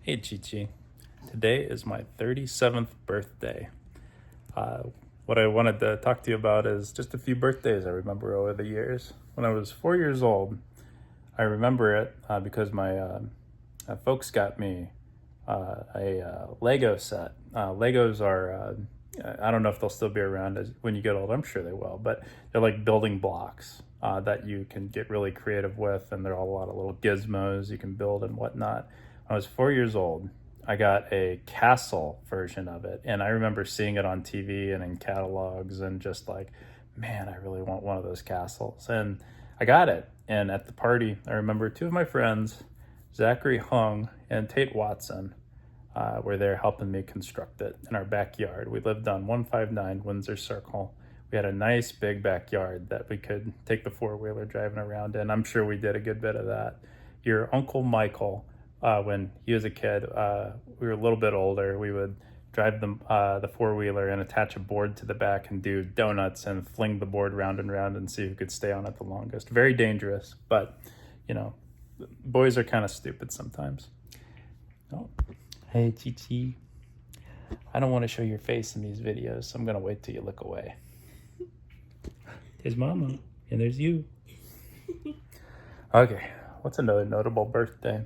Hey Chi. Today is my 37th birthday. Uh, what I wanted to talk to you about is just a few birthdays I remember over the years. When I was 4 years old, I remember it because my folks got me a Lego set. Legos are, I don't know if they'll still be around when you get old. I'm sure they will, but they're like building blocks that you can get really creative with, and there are a lot of little gizmos you can build and whatnot. When I was 4 years old, I got a castle version of it, and I remember seeing it on TV and in catalogs, and just like, man, I really want one of those castles. And I got it. And at the party, I remember two of my friends, Zachary Hung and Tate Watson, were there helping me construct it in our backyard. We lived on 159 Windsor Circle. We had a nice big backyard that we could take the four-wheeler driving around in. I'm sure we did a good bit of that. Your Uncle Michael, when he was a kid, we were a little bit older. We would drive the four-wheeler and attach a board to the back and do donuts and fling the board round and round and see who could stay on it the longest. Very dangerous, but, you know, boys are kind of stupid sometimes. Oh. Hey, Chi. I don't want to show your face in these videos, so I'm going to wait till you look away. There's Mama, and there's you. Okay, what's another notable birthday?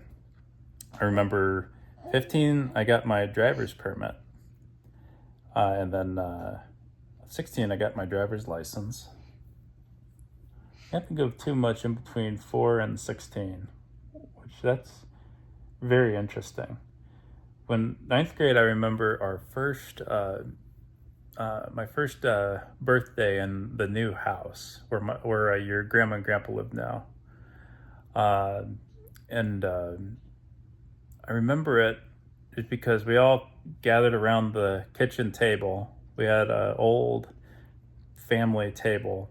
I remember 15, I got my driver's permit. And then 16, I got my driver's license. I can't think of too much in between 4 and 16, which that's very interesting. When ninth grade, I remember our my first birthday in the new house where your grandma and grandpa live now. And I remember it because we all gathered around the kitchen table. We had an old family table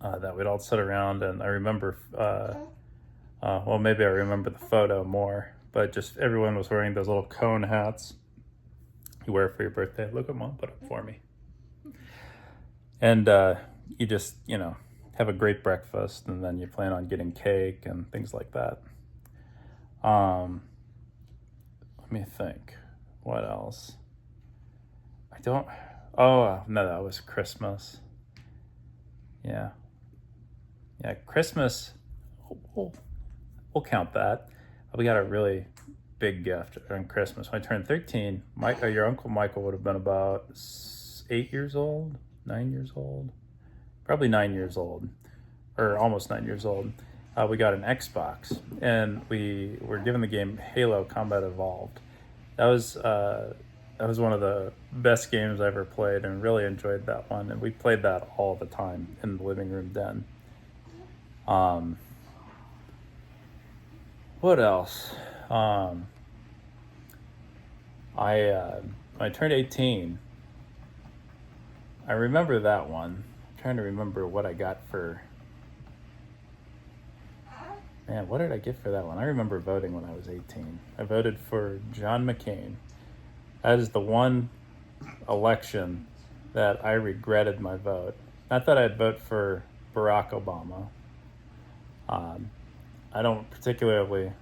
that we'd all sit around, and I remember, well, maybe I remember the photo more, but just everyone was wearing those little cone hats you wear for your birthday. Look what Mom put up for me. And you just, have a great breakfast, and then you plan on getting cake and things like that. Let me think. What else? Oh, no, that was Christmas. Yeah, Christmas, we'll count that. We got a really big gift on Christmas. When I turned 13, your Uncle Michael would have been about 8 years old, 9 years old, probably 9 years old, or almost 9 years old. We got an Xbox, and we were given the game Halo Combat Evolved. That was one of the best games I ever played, and really enjoyed that one. And we played that all the time in the living room den. What else? When I turned 18, I remember that one. I'm trying to remember what I got for... Man, what did I get for that one? I remember voting when I was 18. I voted for John McCain. That is the one election that I regretted my vote. Not that I'd vote for Barack Obama. I don't particularly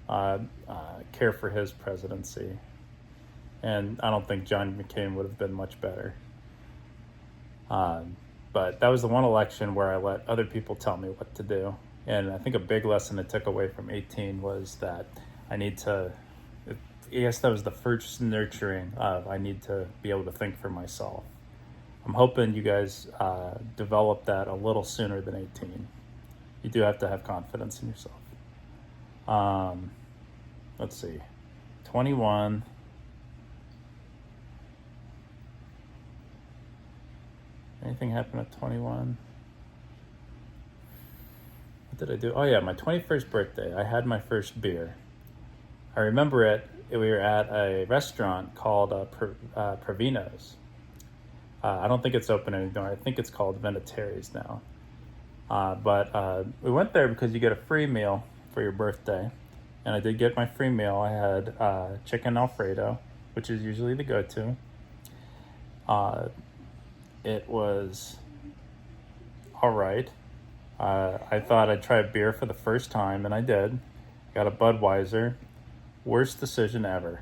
care for his presidency. And I don't think John McCain would have been much better. But that was the one election where I let other people tell me what to do. And I think a big lesson I took away from 18 was that I guess that was the first nurturing of I need to be able to think for myself. I'm hoping you guys develop that a little sooner than 18. You do have to have confidence in yourself. Let's see, 21. Anything happen at 21? What did I do? Oh yeah, my 21st birthday, I had my first beer. I remember it. We were at a restaurant called Provino's. I don't think it's open anymore. I think it's called Vinatieri's now. But we went there because you get a free meal for your birthday. And I did get my free meal. I had chicken Alfredo, which is usually the go-to. It was all right. I thought I'd try a beer for the first time, and I did. Got a Budweiser. worst decision ever.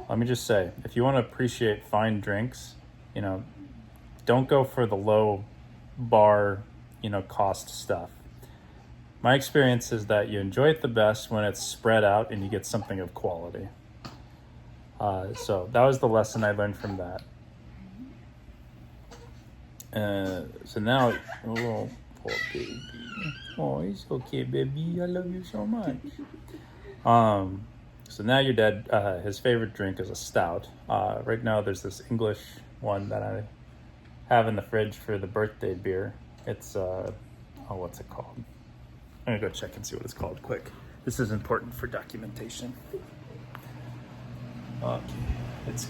Let me just say, if you want to appreciate fine drinks, don't go for the low bar, cost stuff. My experience is that you enjoy it the best when it's spread out and you get something of quality. So that was the lesson I learned from that. So now, oh, poor baby. Oh, it's okay, baby. I love you so much. So now your dad, his favorite drink is a stout. Right now there's this English one that I have in the fridge for the birthday beer. It's, what's it called? I'm gonna go check and see what it's called quick. This is important for documentation. Okay, it's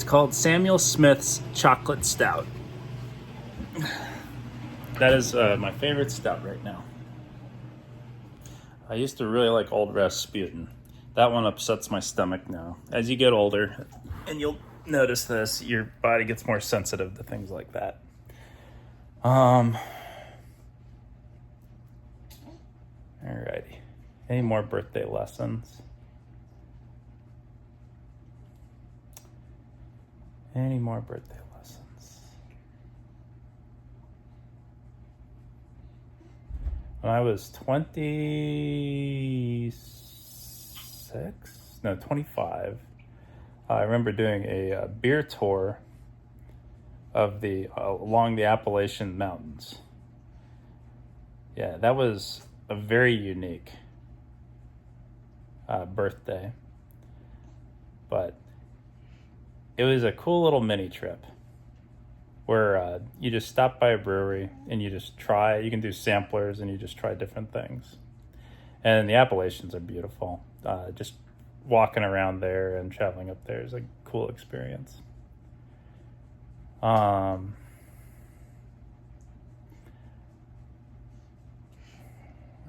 called Samuel Smith's Chocolate Stout. That is my favorite stout right now. I used to really like Old Rasputin. That one upsets my stomach now. As you get older, and you'll notice this, your body gets more sensitive to things like that. Alrighty. Any more birthday lessons? Any more birthday lessons? When I was 25, I remember doing a beer tour of along the Appalachian Mountains. Yeah, that was a very unique birthday, but it was a cool little mini trip where you just stop by a brewery and you can do samplers and you just try different things. And the Appalachians are beautiful. Just walking around there and traveling up there is a cool experience. Where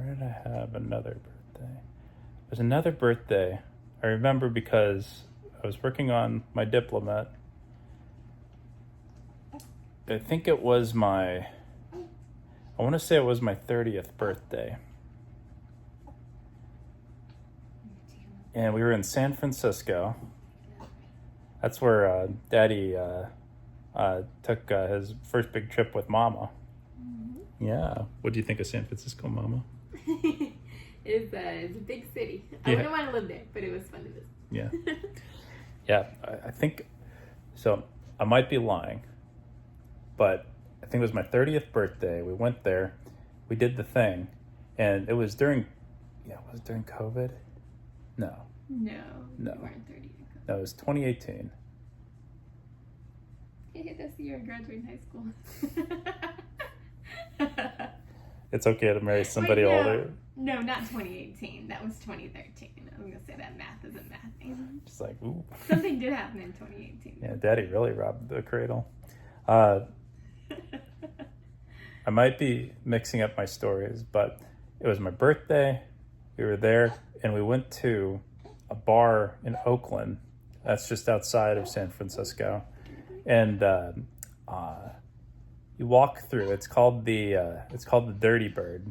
did I have another birthday? There's another birthday I remember because I was working on my diplomat. I think it was I want to say it was my 30th birthday. And we were in San Francisco. That's where Daddy took his first big trip with Mama. Mm-hmm. Yeah. What do you think of San Francisco, Mama? It's a big city. I wouldn't want to live there, but it was fun to visit. Yeah. Yeah, I think, so I might be lying, but I think it was my 30th birthday. We went there, we did the thing, and it was was it during COVID? No. No. You weren't 30. No, it was 2018. Hey, that's the year I graduated high school. It's okay to marry somebody older. No, not 2018. That was 2013. I'm going to say that math isn't mathing. Just like, ooh. Something did happen in 2018. Yeah, Daddy really robbed the cradle. I might be mixing up my stories, but it was my birthday. We were there, and we went to a bar in Oakland. That's just outside of San Francisco. And you walk through. It's called the Dirty Bird.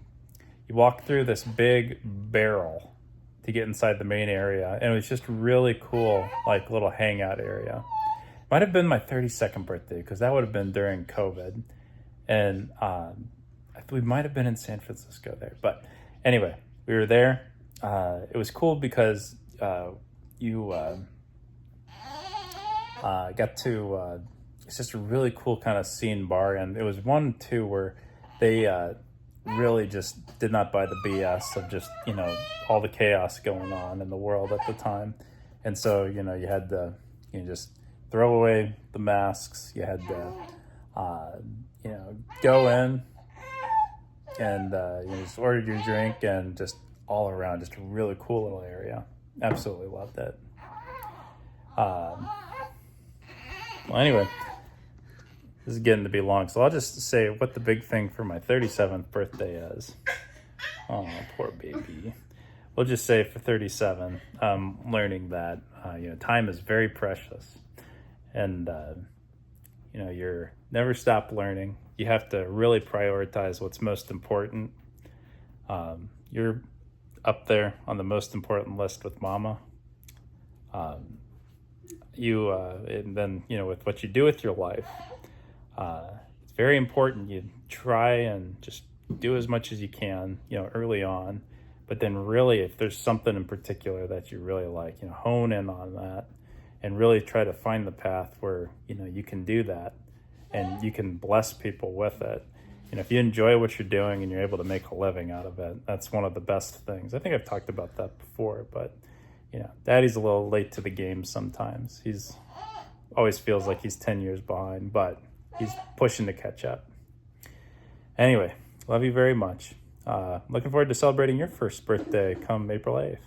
You walk through this big barrel to get inside the main area, and it was just really cool, like little hangout area. Might have been my 32nd birthday because that would have been during COVID, and we might have been in San Francisco there. But anyway, we were there. It was cool because you got to. It's just a really cool kind of scene bar, and it was one too where they really just did not buy the BS of just all the chaos going on in the world at the time, and so you had to just throw away the masks. You had to go in and just order your drink, and just all around just a really cool little area. Absolutely loved it. Well, anyway. This is getting to be long, so I'll just say what the big thing for my 37th birthday is. Oh, poor baby. We'll just say for 37, I'm learning that time is very precious, and you're never stop learning. You have to really prioritize what's most important. Your up there on the most important list with mama. And then, with what you do with your life, it's very important you try and just do as much as you can, early on. But then really, if there's something in particular that you really like, hone in on that and really try to find the path where, you can do that and you can bless people with it. If you enjoy what you're doing and you're able to make a living out of it, that's one of the best things. I think I've talked about that before, but Daddy's a little late to the game sometimes. He's always feels like he's 10 years behind, but he's pushing to catch up. Anyway, love you very much. Looking forward to celebrating your first birthday come April 8th.